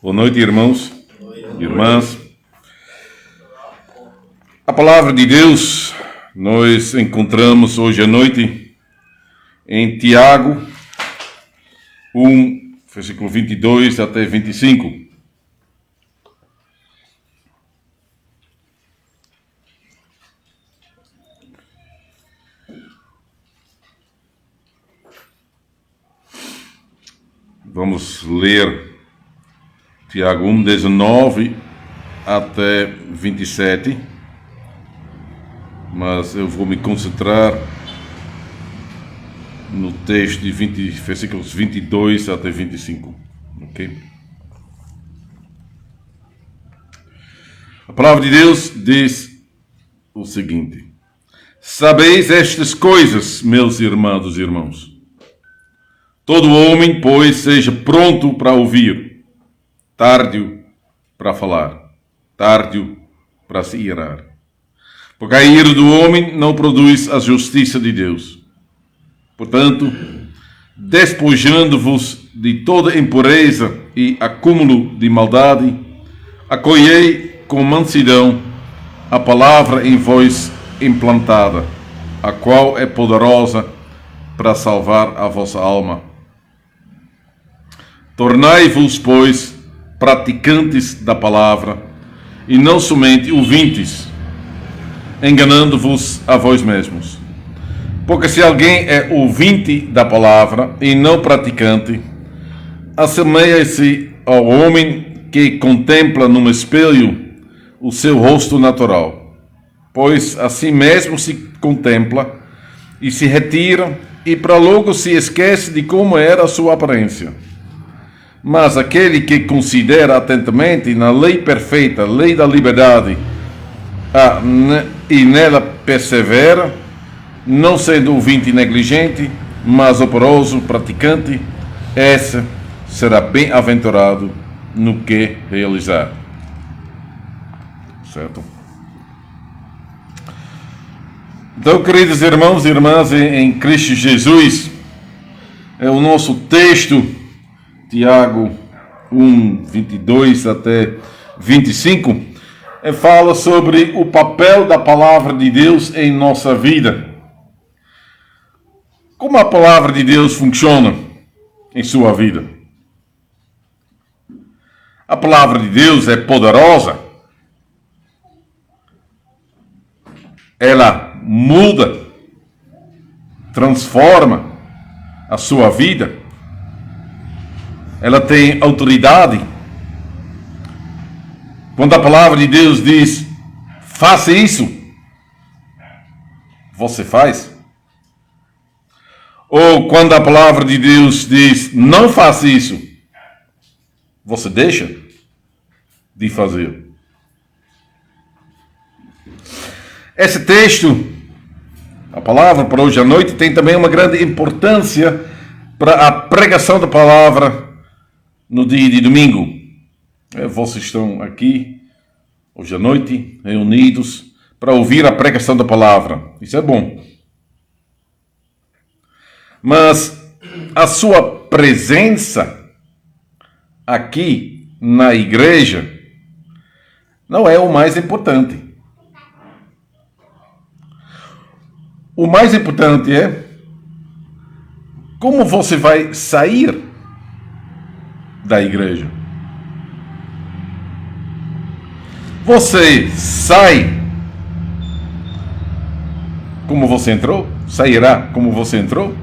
Boa noite, irmãos e irmãs. A palavra de Deus nós encontramos hoje à noite em Tiago 1, versículo 22 até 25. Vamos ler Tiago 1, 19 até 27, mas eu vou me concentrar no texto de versículos 22 até 25, ok? A palavra de Deus diz o seguinte: Sabeis estas coisas, meus irmãos e irmãos. Todo homem, pois, seja pronto para ouvir, tardio para falar, tardio para se irar. Porque a ira do homem não produz a justiça de Deus. Portanto, despojando-vos de toda impureza e acúmulo de maldade, acolhei com mansidão a palavra em vós implantada, a qual é poderosa para salvar a vossa alma. Tornai-vos, pois, praticantes da palavra, e não somente ouvintes, enganando-vos a vós mesmos. Porque se alguém é ouvinte da palavra e não praticante, assemelha-se ao homem que contempla num espelho o seu rosto natural, pois assim mesmo se contempla e se retira, e para logo se esquece de como era a sua aparência. Mas aquele que considera atentamente na lei perfeita, lei da liberdade, e nela persevera, não sendo ouvinte negligente, mas operoso, praticante, esse será bem-aventurado no que realizar. Certo? Então, queridos irmãos e irmãs em Cristo Jesus, é o nosso texto, Tiago 1, 22 até 25, fala sobre o papel da palavra de Deus em nossa vida. Como a palavra de Deus funciona em sua vida? A palavra de Deus é poderosa. Ela muda, transforma a sua vida. Ela tem autoridade. Quando a palavra de Deus diz, faça isso, você faz. Ou quando a palavra de Deus diz, não faça isso, você deixa de fazer. Esse texto, a palavra para hoje à noite, tem também uma grande importância para a pregação da palavra no dia de domingo. Vocês estão aqui hoje à noite reunidos para ouvir a pregação da palavra. Isso é bom. Mas a sua presença aqui na igreja não é o mais importante. O mais importante é como você vai sair da igreja. Você sai como você entrou? Sairá como você entrou?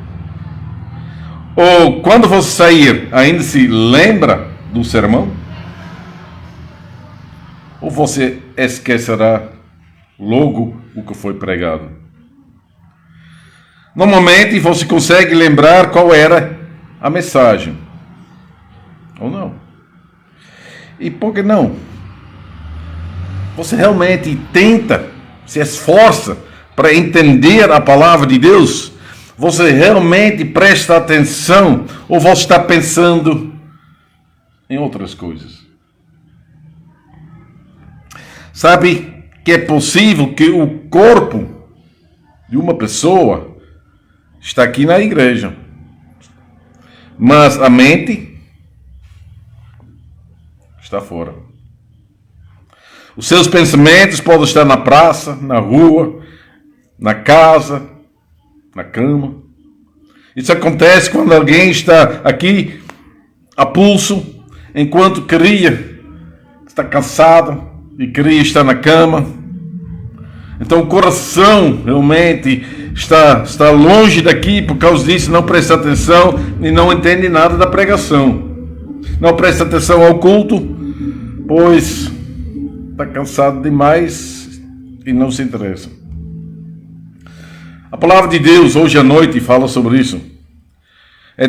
Ou quando você sair, ainda se lembra do sermão? Ou você esquecerá logo o que foi pregado? Normalmente você consegue lembrar qual era a mensagem. Ou não? E por que não? Você realmente tenta, se esforça para entender a palavra de Deus? Você realmente presta atenção? Ou você está pensando em outras coisas? Sabe que é possível que o corpo de uma pessoa está aqui na igreja, mas a mente está fora. Os seus pensamentos podem estar na praça, na rua, na casa, na cama. Isso acontece quando alguém está aqui a pulso, enquanto está cansado e queria estar na cama. Então o coração realmente está longe daqui, por causa disso não presta atenção e não entende nada da pregação. Não presta atenção ao culto, pois está cansado demais e não se interessa. A palavra de Deus hoje à noite fala sobre isso.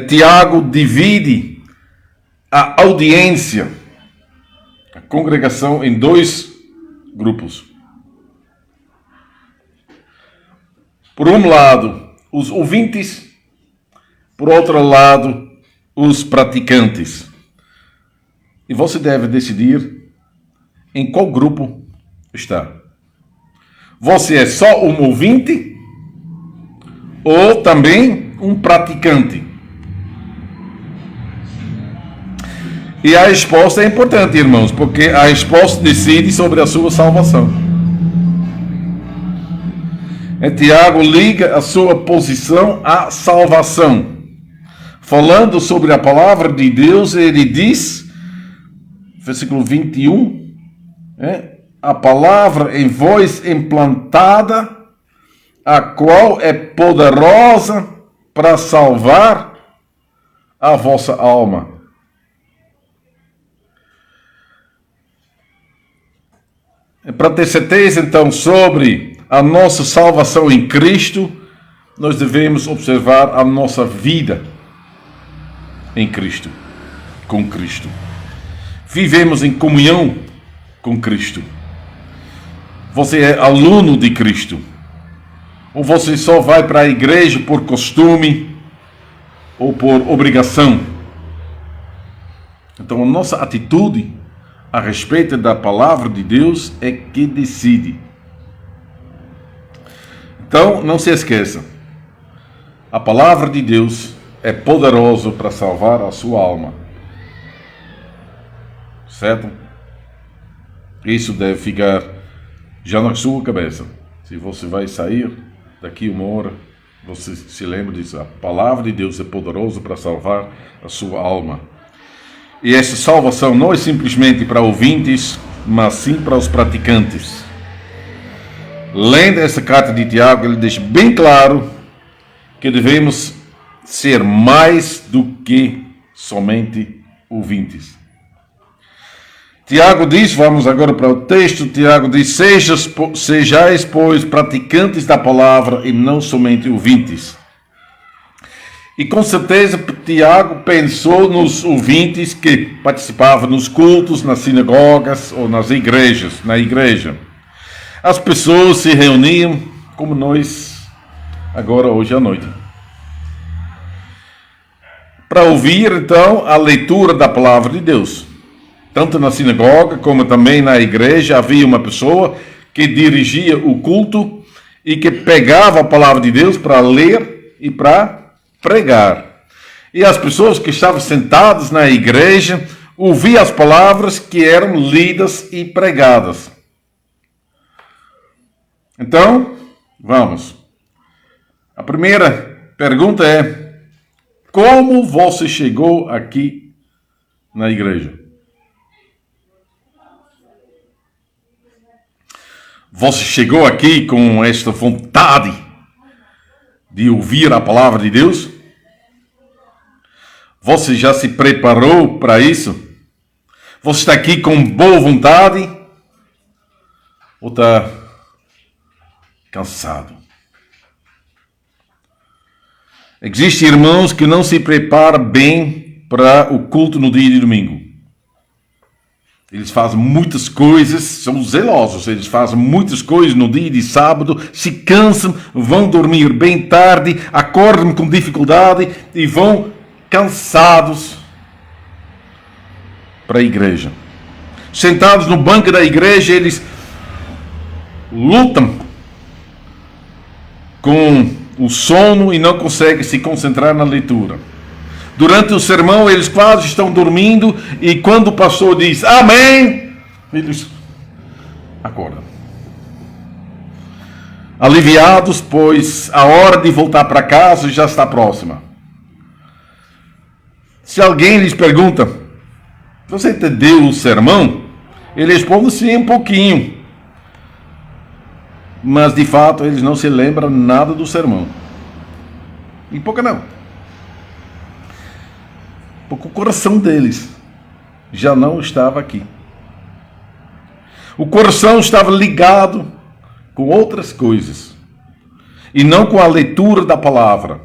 Tiago divide a audiência, a congregação, em dois grupos. Por um lado, os ouvintes, por outro lado, os praticantes. E você deve decidir em qual grupo está. Você é só um ouvinte ou também um praticante? E a resposta é importante, irmãos, porque a resposta decide sobre a sua salvação. Tiago liga a sua posição à salvação. Falando sobre a palavra de Deus, ele diz, versículo 21, a palavra em vós implantada, a qual é poderosa para salvar a vossa alma. Para ter certeza, então, sobre a nossa salvação em Cristo, nós devemos observar a nossa vida em Cristo, com Cristo. Vivemos em comunhão com Cristo. Você é aluno de Cristo? Ou você só vai para a igreja por costume ou por obrigação? Então a nossa atitude a respeito da palavra de Deus é que decide. Então não se esqueça, a palavra de Deus é poderosa para salvar a sua alma. Certo? Isso deve ficar já na sua cabeça. Se você vai sair daqui uma hora, você se lembra disso. A palavra de Deus é poderosa para salvar a sua alma. E essa salvação não é simplesmente para ouvintes, mas sim para os praticantes. Lendo essa carta de Tiago, ele deixa bem claro que devemos ser mais do que somente ouvintes. Tiago diz, vamos agora para o texto, Tiago diz, sejais, pois, praticantes da palavra e não somente ouvintes. E com certeza Tiago pensou nos ouvintes que participavam nos cultos, nas sinagogas ou nas igrejas, na igreja. As pessoas se reuniam como nós agora hoje à noite, para ouvir então a leitura da palavra de Deus. Tanto na sinagoga como também na igreja havia uma pessoa que dirigia o culto e que pegava a palavra de Deus para ler e para pregar. E as pessoas que estavam sentadas na igreja ouviam as palavras que eram lidas e pregadas. Então, vamos. A primeira pergunta é: como você chegou aqui na igreja? Você chegou aqui com esta vontade de ouvir a palavra de Deus? Você já se preparou para isso? Você está aqui com boa vontade? Ou está cansado? Existem irmãos que não se preparam bem para o culto no dia de domingo. Eles fazem muitas coisas, são zelosos, eles fazem muitas coisas no dia de sábado, se cansam, vão dormir bem tarde, acordam com dificuldade e vão cansados para a igreja. Sentados no banco da igreja, eles lutam com o sono e não conseguem se concentrar na leitura. Durante o sermão, eles quase estão dormindo, e quando o pastor diz amém, eles acordam. Aliviados, pois a hora de voltar para casa já está próxima. Se alguém lhes pergunta, você entendeu o sermão? Ele responde sim, um pouquinho. Mas de fato eles não se lembram nada do sermão. E pouca não. Porque o coração deles já não estava aqui. O coração estava ligado com outras coisas e não com a leitura da palavra.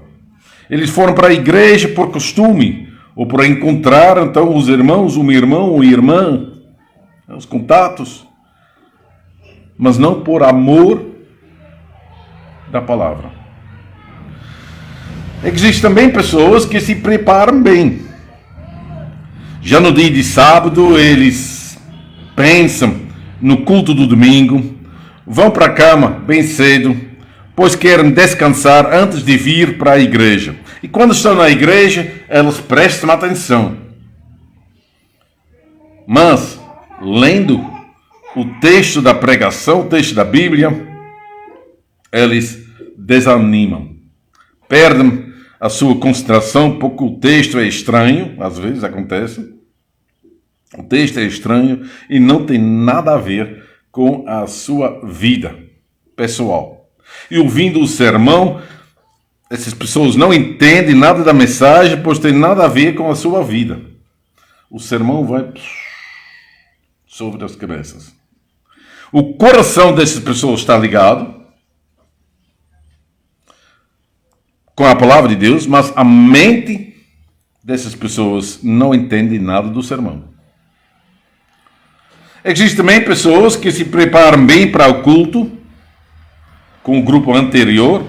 Eles foram para a igreja por costume ou por encontrar então os irmãos, um irmão ou irmã, os contatos, mas não por amor da palavra. Existem também pessoas que se preparam bem. Já no dia de sábado, eles pensam no culto do domingo, vão para a cama bem cedo, pois querem descansar antes de vir para a igreja. E quando estão na igreja, elas prestam atenção. Mas, lendo o texto da pregação, o texto da Bíblia, eles desanimam. Perdem a sua concentração, porque o texto é estranho, às vezes acontece. O texto é estranho e não tem nada a ver com a sua vida pessoal. E ouvindo o sermão, essas pessoas não entendem nada da mensagem, pois tem nada a ver com a sua vida. O sermão vai sobre as cabeças. O coração dessas pessoas está ligado com a palavra de Deus, mas a mente dessas pessoas não entende nada do sermão. Existem também pessoas que se preparam bem para o culto, com o grupo anterior,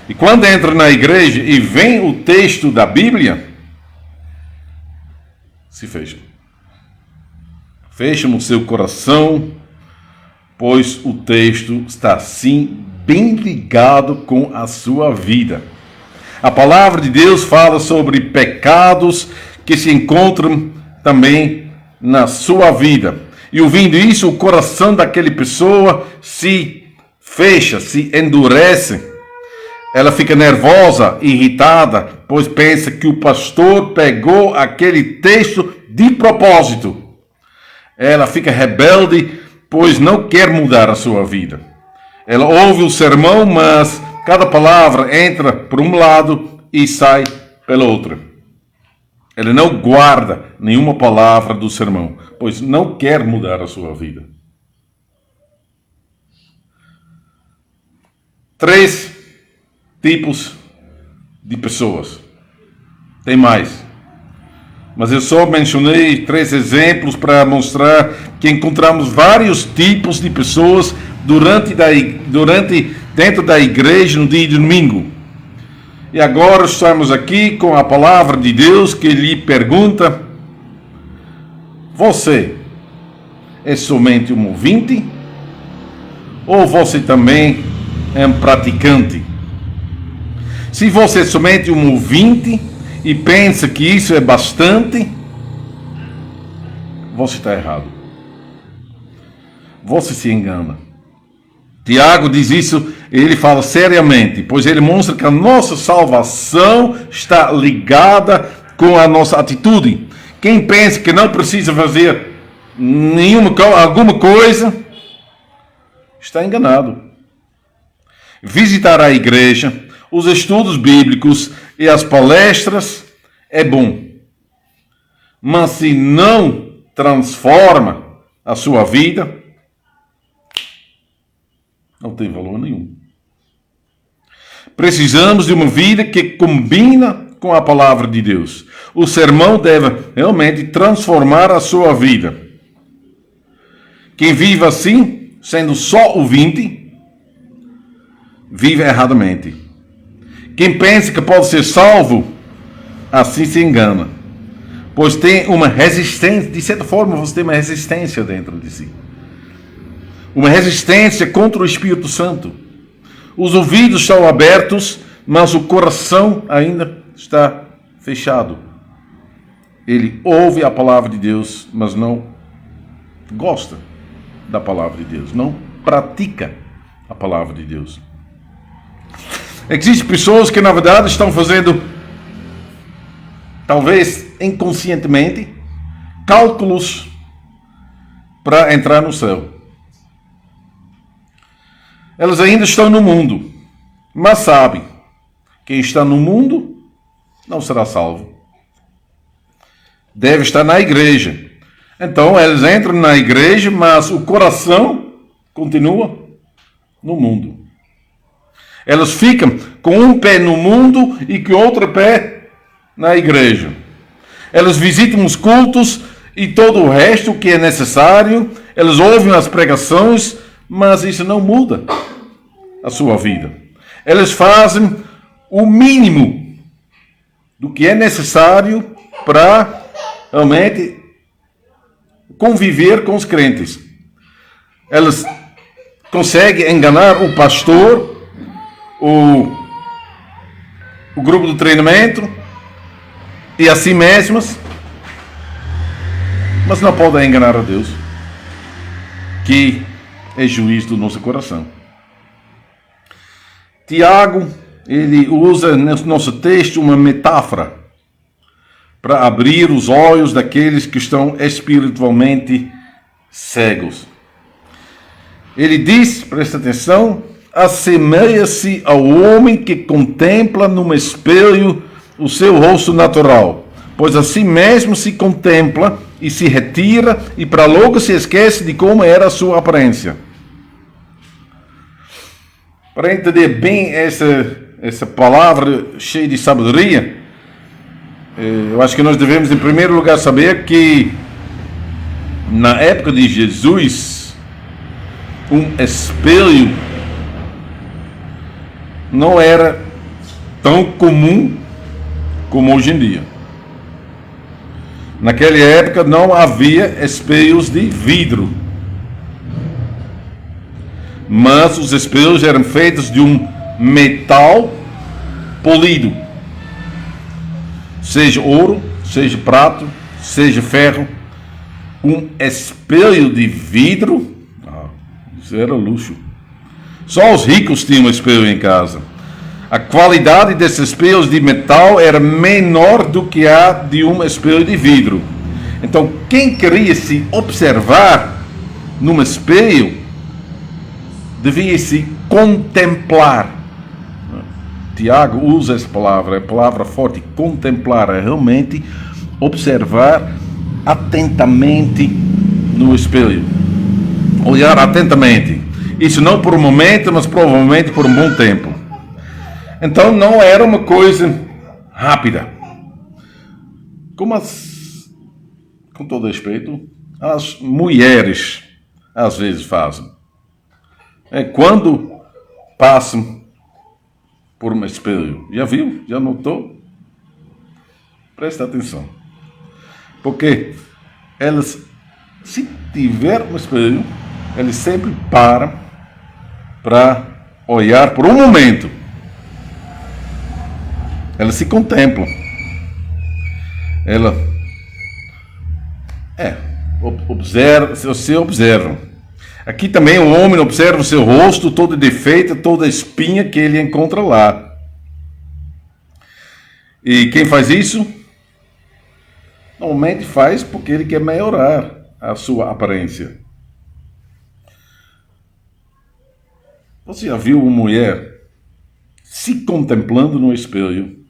e quando entram na igreja e vem o texto da Bíblia, se fecham. Fecham o seu coração, pois o texto está assim bem ligado com a sua vida. A palavra de Deus fala sobre pecados que se encontram também na sua vida. E ouvindo isso, o coração daquela pessoa se fecha, se endurece. Ela fica nervosa, irritada, pois pensa que o pastor pegou aquele texto de propósito. Ela fica rebelde, pois não quer mudar a sua vida. Ela ouve o sermão, mas cada palavra entra por um lado e sai pelo outro. Ela não guarda nenhuma palavra do sermão, pois não quer mudar a sua vida. 3 tipos de pessoas. Tem mais. Mas eu só mencionei 3 exemplos para mostrar que encontramos vários tipos de pessoas dentro da igreja no dia de domingo. E agora estamos aqui com a palavra de Deus que lhe pergunta: você é somente um ouvinte? Ou você também é um praticante? Se você é somente um ouvinte e pensa que isso é bastante, você está errado. Você se engana. Tiago diz isso, ele fala seriamente, pois ele mostra que a nossa salvação está ligada com a nossa atitude. Quem pensa que não precisa fazer alguma coisa, está enganado. Visitar a igreja, os estudos bíblicos e as palestras é bom. Mas se não transforma a sua vida, não tem valor nenhum. Precisamos de uma vida que combina com a palavra de Deus. O sermão deve realmente transformar a sua vida. Quem vive assim, sendo só ouvinte, vive erradamente. Quem pensa que pode ser salvo, assim se engana. Pois tem uma resistência, de certa forma você tem uma resistência dentro de si. Uma resistência contra o Espírito Santo. Os ouvidos estão abertos, mas o coração ainda está fechado. Ele ouve a palavra de Deus, mas não gosta da palavra de Deus, não pratica a palavra de Deus. Existem pessoas que, na verdade, estão fazendo, talvez inconscientemente, cálculos para entrar no céu. Elas ainda estão no mundo, mas sabem, quem está no mundo não será salvo. Deve estar na igreja. Então, eles entram na igreja, mas o coração continua no mundo. Elas ficam com um pé no mundo e com outro pé na igreja. Elas visitam os cultos e todo o resto que é necessário. Elas ouvem as pregações, mas isso não muda a sua vida. Elas fazem o mínimo do que é necessário para realmente conviver com os crentes. Elas conseguem enganar o pastor, o grupo de treinamento e a si mesmas, mas não podem enganar a Deus, que é juiz do nosso coração. Tiago, ele usa no nosso texto uma metáfora para abrir os olhos daqueles que estão espiritualmente cegos. Ele diz, presta atenção, assemelha-se ao homem que contempla num espelho o seu rosto natural, pois assim mesmo se contempla e se retira e para logo se esquece de como era a sua aparência. Para entender bem essa palavra cheia de sabedoria, eu acho que nós devemos, em primeiro lugar, saber que na época de Jesus, um espelho não era tão comum como hoje em dia. Naquela época não havia espelhos de vidro, mas os espelhos eram feitos de um metal polido, seja ouro, seja prata, seja ferro. Um espelho de vidro, isso era luxo. Só os ricos tinham um espelho em casa. A qualidade desses espelhos de metal era menor do que a de um espelho de vidro. Então, quem queria se observar num espelho, devia se contemplar. Tiago usa essa palavra, é palavra forte, contemplar, é realmente observar atentamente no espelho. Olhar atentamente. Isso não por um momento, mas provavelmente por um bom tempo. Então não era uma coisa rápida. Com todo respeito, as mulheres às vezes fazem. Quando passam por um espelho. Já viu? Já notou? Presta atenção. Porque elas, se tiver um espelho, eles sempre param para olhar por um momento. Elas se contemplam. Você observa. Aqui também o homem observa o seu rosto, todo defeito, toda espinha que ele encontra lá. E quem faz isso? Normalmente faz porque ele quer melhorar a sua aparência. Você já viu uma mulher se contemplando no espelho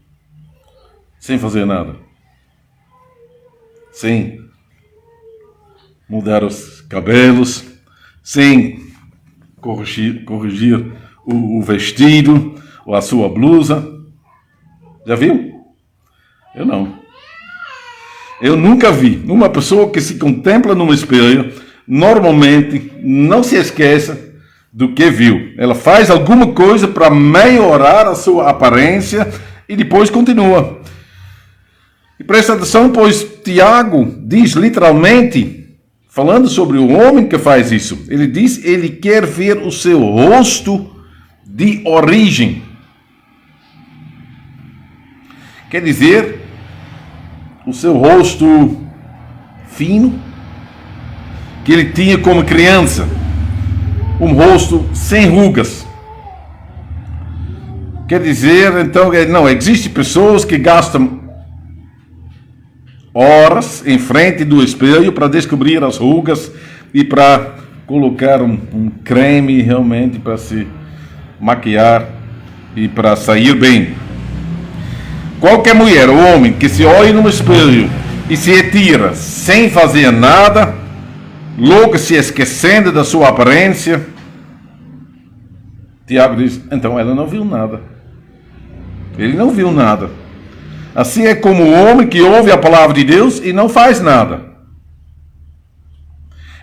sem fazer nada? Sem mudar os cabelos, sem corrigir o vestido ou a sua blusa. Já viu? Eu não. Eu nunca vi uma pessoa que se contempla num espelho, normalmente não se esqueça do que viu. Ela faz alguma coisa para melhorar a sua aparência e depois continua. E presta atenção, pois Tiago diz literalmente, falando sobre o homem que faz isso, ele diz, ele quer ver o seu rosto de origem. Quer dizer, o seu rosto fino, que ele tinha como criança, um rosto sem rugas. Quer dizer, então, não, existem pessoas que gastam horas em frente do espelho para descobrir as rugas e para colocar um creme realmente para se maquiar e para sair bem. Qualquer mulher ou homem que se olhe no espelho e se retira sem fazer nada, logo se esquecendo da sua aparência, Tiago diz, então ela não viu nada. Ele não viu nada. Assim é como o homem que ouve a palavra de Deus e não faz nada.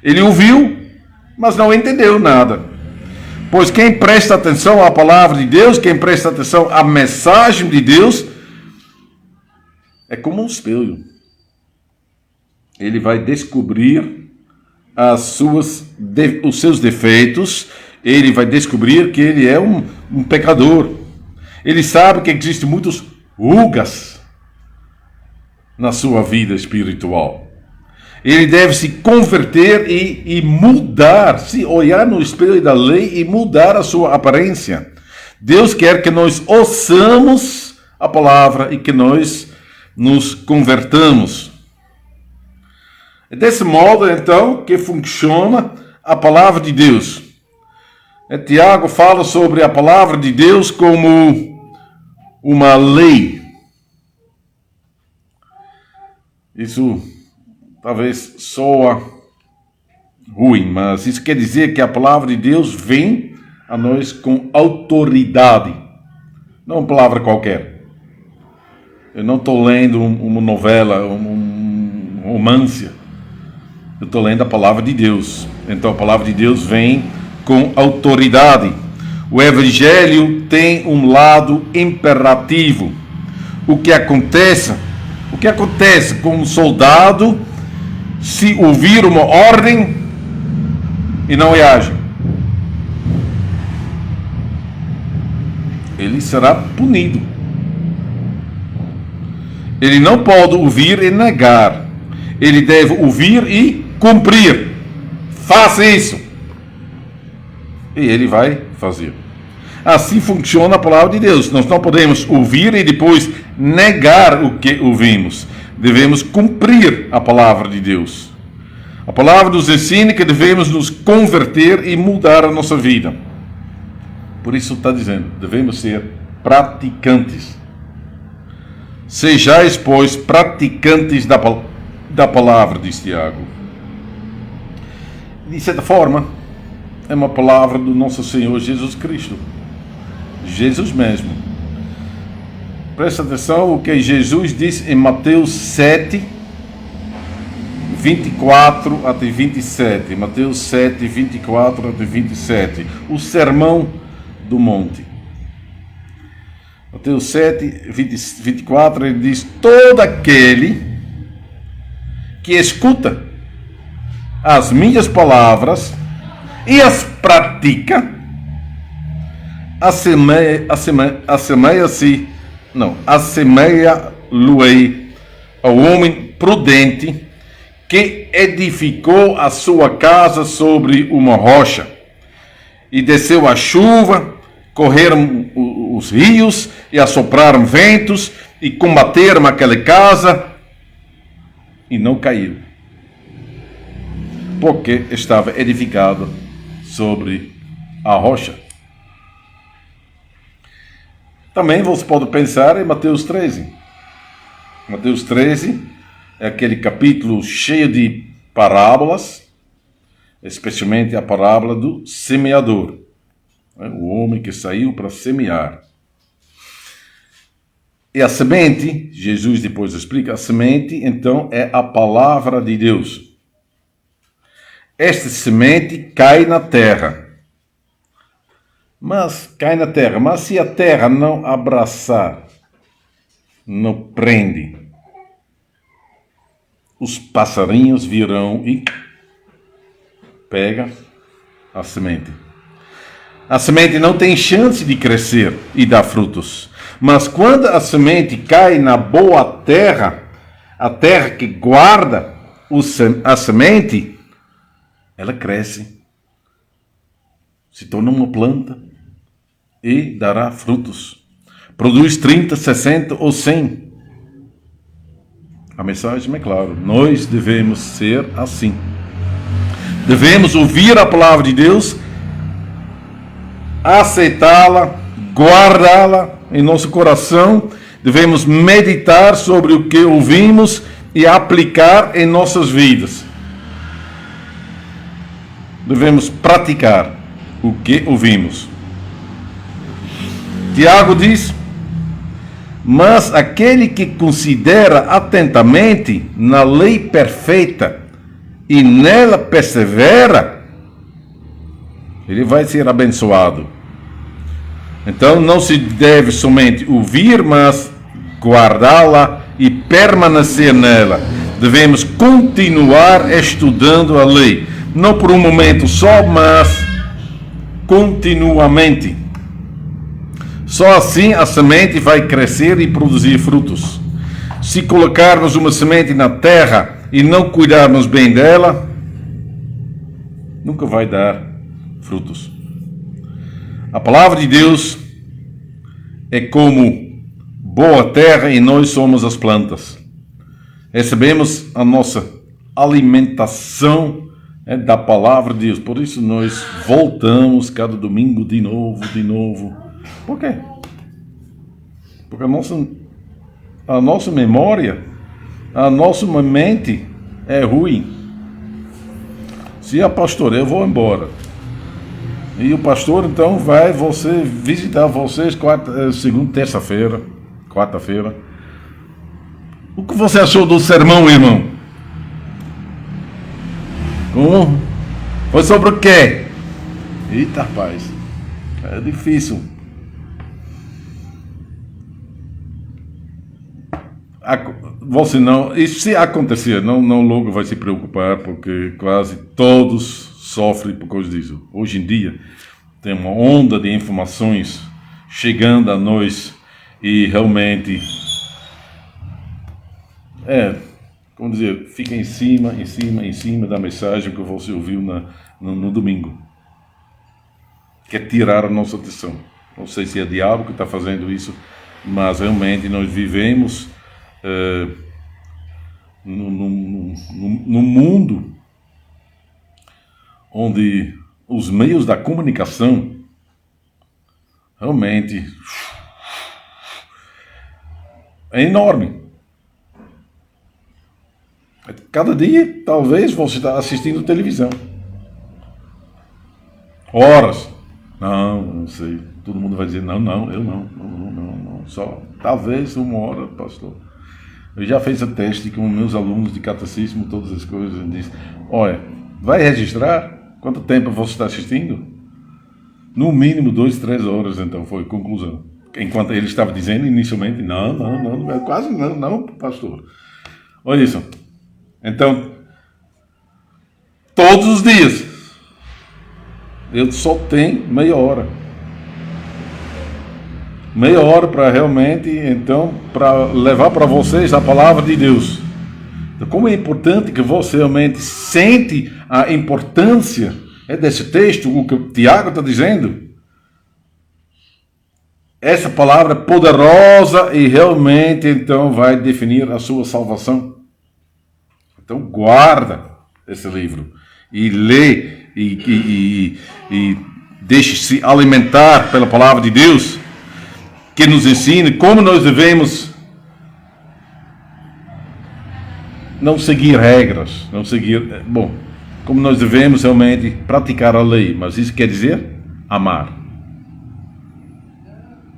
Ele ouviu, mas não entendeu nada. Pois quem presta atenção à palavra de Deus, quem presta atenção à mensagem de Deus, é como um espelho. Ele vai descobrir os seus defeitos, ele vai descobrir que ele é um pecador. Ele sabe que existem muitas rugas na sua vida espiritual. Ele deve se converter e mudar, se olhar no espelho da lei e mudar a sua aparência. Deus quer que nós ouçamos a palavra e que nós nos convertamos. É desse modo, então, que funciona a palavra de Deus. Tiago fala sobre a palavra de Deus como uma lei. Isso talvez soa ruim, mas isso quer dizer que a palavra de Deus vem a nós com autoridade. Não uma palavra qualquer. Eu não estou lendo uma novela, um romance. Eu estou lendo a palavra de Deus. Então a palavra de Deus vem com autoridade. O Evangelho tem um lado imperativo. O que acontece com um soldado se ouvir uma ordem e não reage? Ele será punido. Ele não pode ouvir e negar. Ele deve ouvir e cumprir. Faça isso. E ele vai fazer. Assim funciona a palavra de Deus. Nós não podemos ouvir e depois negar o que ouvimos. Devemos cumprir a palavra de Deus. A palavra nos ensina que devemos nos converter e mudar a nossa vida. Por isso está dizendo, devemos ser praticantes. Sejais, pois, praticantes da palavra, diz Tiago. De certa forma, é uma palavra do nosso Senhor Jesus Cristo. Jesus mesmo. Presta atenção o que Jesus disse em Mateus 7, 24 até 27. Mateus 7, 24 até 27. O Sermão do Monte. Mateus 7, 24, ele diz, todo aquele que escuta as minhas palavras e as pratica, assemelha-lo-ei ao homem prudente que edificou a sua casa sobre uma rocha, e desceu a chuva, correram os rios, e assopraram ventos, e combateram aquela casa, e não caiu, porque estava edificado sobre a rocha. Também você pode pensar em Mateus 13. Mateus 13 é aquele capítulo cheio de parábolas, especialmente a parábola do semeador, o homem que saiu para semear. E a semente, Jesus depois explica, a semente então é a palavra de Deus. Esta semente cai na terra. Mas se a terra não abraçar, não prende, os passarinhos virão e pega a semente. A semente não tem chance de crescer e dar frutos. Mas quando a semente cai na boa terra, a terra que guarda a semente, ela cresce, se torna uma planta e dará frutos. Produz 30, 60 ou 100. A mensagem é clara, nós devemos ser assim. Devemos ouvir a palavra de Deus, aceitá-la, guardá-la em nosso coração. Devemos meditar sobre o que ouvimos e aplicar em nossas vidas. Devemos praticar o que ouvimos. Tiago diz: mas aquele que considera atentamente na lei perfeita e nela persevera, ele vai ser abençoado. Então não se deve somente ouvir, mas guardá-la e permanecer nela. Devemos continuar estudando a lei, não por um momento só, mas continuamente. Só assim a semente vai crescer e produzir frutos. Se colocarmos uma semente na terra e não cuidarmos bem dela, nunca vai dar frutos. A palavra de Deus é como boa terra e nós somos as plantas. Recebemos a nossa alimentação da palavra de Deus. Por isso nós voltamos cada domingo de novo. Por quê? Porque a nossa memória, a nossa mente é ruim. Se a pastora, eu vou embora. E o pastor então vai visitar vocês segunda, terça-feira, quarta-feira. O que você achou do sermão, irmão? Como? Foi sobre o quê? Eita, rapaz, é difícil. Você não, e se acontecer, não logo vai se preocupar, porque quase todos sofrem por causa disso. Hoje em dia tem uma onda de informações chegando a nós e realmente como dizer, fica em cima da mensagem que você ouviu no domingo. Quer tirar a nossa atenção. Não sei se é o diabo que está fazendo isso, mas realmente nós vivemos no mundo onde os meios da comunicação realmente é enorme. Cada dia, talvez, você está assistindo televisão. Horas. Não sei. Todo mundo vai dizer, eu não. Só, talvez 1 hora, pastor. Eu já fiz a teste com meus alunos de catecismo, todas as coisas, e disse, olha, vai registrar quanto tempo você está assistindo? No mínimo 2, 3 horas, então, foi a conclusão. Enquanto ele estava dizendo inicialmente, não, quase não, pastor. Olha isso. Então, todos os dias, eu só tenho meia hora. Meia hora para realmente, então, para levar para vocês a palavra de Deus. Então, como é importante que você realmente sente a importância desse texto, o que o Tiago está dizendo. Essa palavra é poderosa e realmente, então, vai definir a sua salvação. Então, guarda esse livro e lê e deixe-se alimentar pela palavra de Deus, que nos ensina como nós devemos não seguir regras, como nós devemos realmente praticar a lei, mas isso quer dizer amar.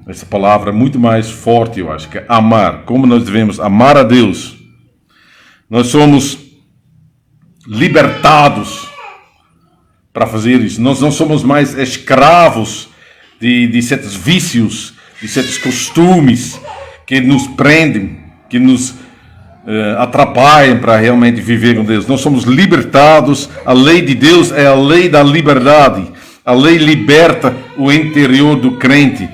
Essa palavra é muito mais forte, eu acho, que é amar. Como nós devemos amar a Deus. Nós somos libertados para fazer isso. Nós não somos mais escravos de certos vícios, de certos costumes que nos prendem, que nos atrapalham para realmente viver com Deus. Nós somos libertados. A lei de Deus é a lei da liberdade. A lei liberta o interior do crente.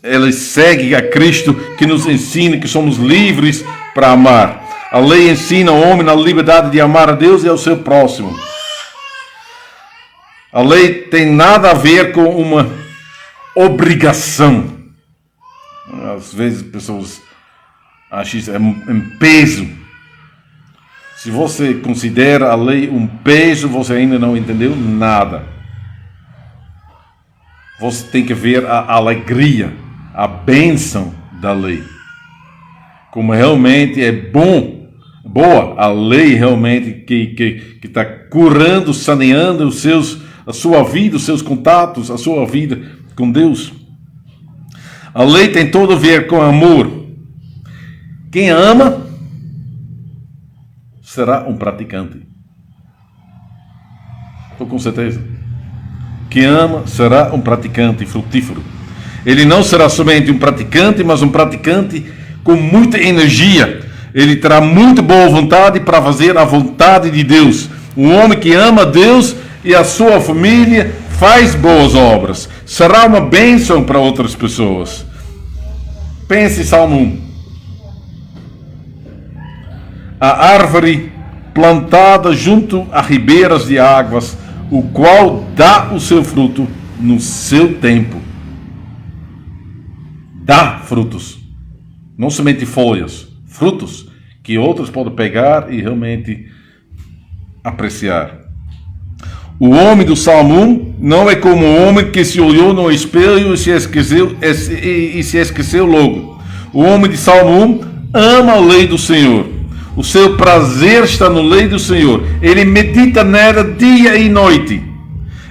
Ela segue a Cristo, que nos ensina que somos livres para amar. A lei ensina o homem na liberdade de amar a Deus e ao seu próximo. A lei tem nada a ver com uma obrigação. Às vezes as pessoas acham isso um peso. Se você considera a lei um peso, você ainda não entendeu nada. Você tem que ver a alegria, a bênção da lei. Como realmente é boa a lei realmente que está curando, saneando a sua vida, os seus contatos, a sua vida com Deus. A lei tem tudo a ver com amor. Quem ama será um praticante. Estou com certeza. Quem ama será um praticante frutífero. Ele não será somente um praticante, mas um praticante com muita energia. Ele terá muito boa vontade para fazer a vontade de Deus. Um homem que ama Deus e a sua família faz boas obras. Será uma bênção para outras pessoas. Pense em Salmo 1. A árvore plantada junto a ribeiras de águas, o qual dá o seu fruto no seu tempo. Dá frutos. Não somente folhas, frutos que outros podem pegar e realmente apreciar. O homem do Salmo 1 não é como o homem que se olhou no espelho e se esqueceu logo. O homem de Salmo 1 ama a lei do Senhor. O seu prazer está na lei do Senhor. Ele medita nela dia e noite.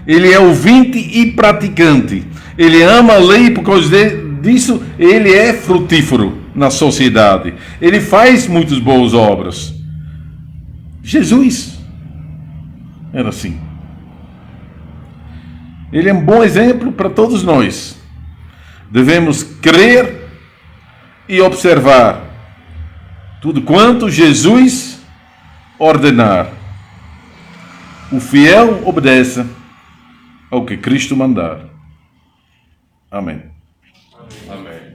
Ele é ouvinte e praticante. Ele ama a lei por causa disso. Ele é frutífero na sociedade. Ele faz muitas boas obras. Jesus era assim. Ele é um bom exemplo para todos nós. Devemos crer e observar tudo quanto Jesus ordenar. O fiel obedeça ao que Cristo mandar. Amém. Amém.